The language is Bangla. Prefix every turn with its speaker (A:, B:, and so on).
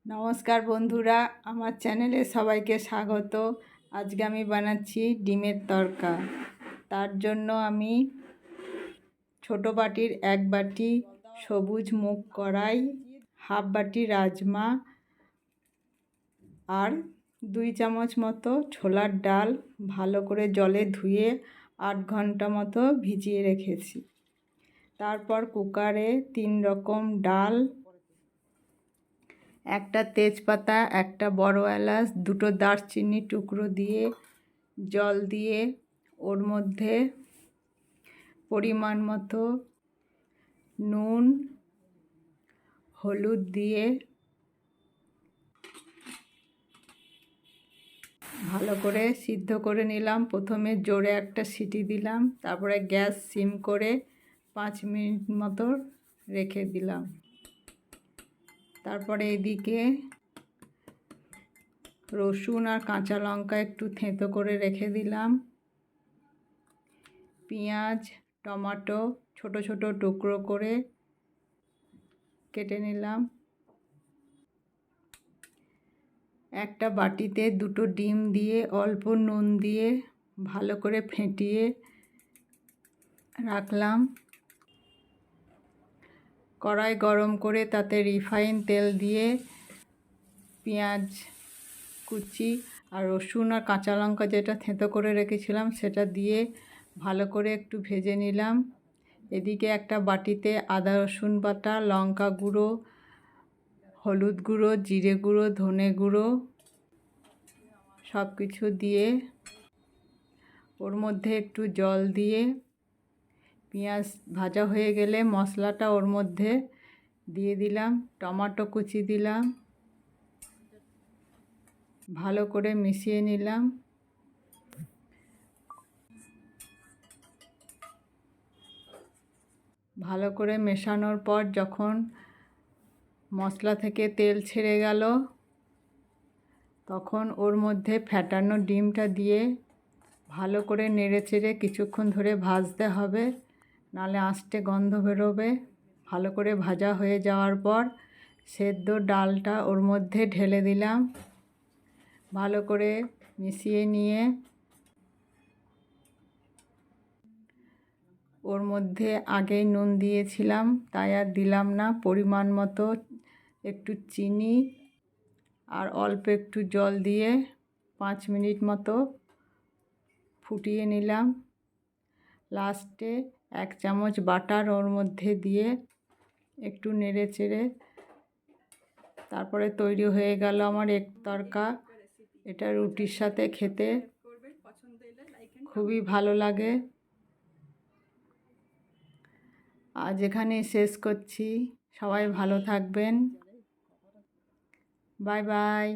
A: নমস্কার বন্ধুরা, আমার চ্যানেলে সবাইকে স্বাগত। আজকে আমি বানাচ্ছি ডিমের তড়কা। তার জন্য আমি ছোট বাটির 1 বাটি সবুজ মুগ কড়াই, হাফ বাটি রাজমা আর 2 চামচ মতো ছোলার ডাল ভালো করে জলে ধুয়ে 8 ঘন্টা মতো ভিজিয়ে রেখেছি। তারপর কুকারে 3 রকম ডাল, একটা তেজপাতা, একটা বড় এলাচ, 2টো দারচিনি টুকরো দিয়ে জল দিয়ে ওর মধ্যে পরিমাণ মতো নুন, হলুদ দিয়ে ভালো করে সিদ্ধ করে নিলাম। প্রথমে জোরে একটা সিটি দিলাম, তারপরে গ্যাস সিম করে 5 মিনিট মতো রেখে দিলাম। তারপরে এদিকে রসুন আর কাঁচা লঙ্কা একটু থেঁতো করে রেখে দিলাম। পেঁয়াজ, টমেটো ছোট ছোট টুকরো করে কেটে নিলাম। একটা বাটিতে 2টো ডিম দিয়ে অল্প নুন দিয়ে ভালো করে ফেটিয়ে রাখলাম। কড়াই গরম করে তাতে রিফাইন তেল দিয়ে পেঁয়াজ কুচি আর রসুন আর কাঁচা লঙ্কা যেটা থেঁতো করে রেখেছিলাম সেটা দিয়ে ভালো করে একটু ভেজে নিলাম। এদিকে একটা বাটিতে আদা রসুন বাটা, লঙ্কা গুঁড়ো, হলুদ গুঁড়ো, জিরে গুঁড়ো, ধনে গুঁড়ো সব কিছু দিয়ে ওর মধ্যে একটু জল দিয়ে পেঁয়াজ ভাজা হয়ে গেলে মশলাটা ওর মধ্যে দিয়ে দিলাম। টমেটো কুচি দিলাম, ভালো করে মিশিয়ে নিলাম। ভালো করে মেশানোর পর যখন মশলা থেকে তেল ছেড়ে গেল তখন ওর মধ্যে ফেটানো ডিমটা দিয়ে ভালো করে নেড়ে চেড়ে কিছুক্ষণ ধরে ভাজতে হবে, নাহলে আঁশটে গন্ধ বেরোবে। ভালো করে ভাজা হয়ে যাওয়ার পর সেদ্ধ ডালটা ওর মধ্যে ঢেলে দিলাম। ভালো করে মিশিয়ে নিয়ে ওর মধ্যে আগেই নুন দিয়েছিলাম তাই আর দিলাম না। পরিমাণ মতো একটু চিনি আর অল্প একটু জল দিয়ে 5 মিনিট মতো ফুটিয়ে নিলাম। লাস্টে 1 চামচ বাটার ওর মধ্যে দিয়ে একটু নেড়ে চেড়ে তারপরে তৈরি হয়ে গেল আমার এগ তড়কা। এটা রুটির সাথে খেতে খুবই ভালো লাগে। আজ এখানেই শেষ করছি। সবাই ভালো থাকবেন। Bye bye.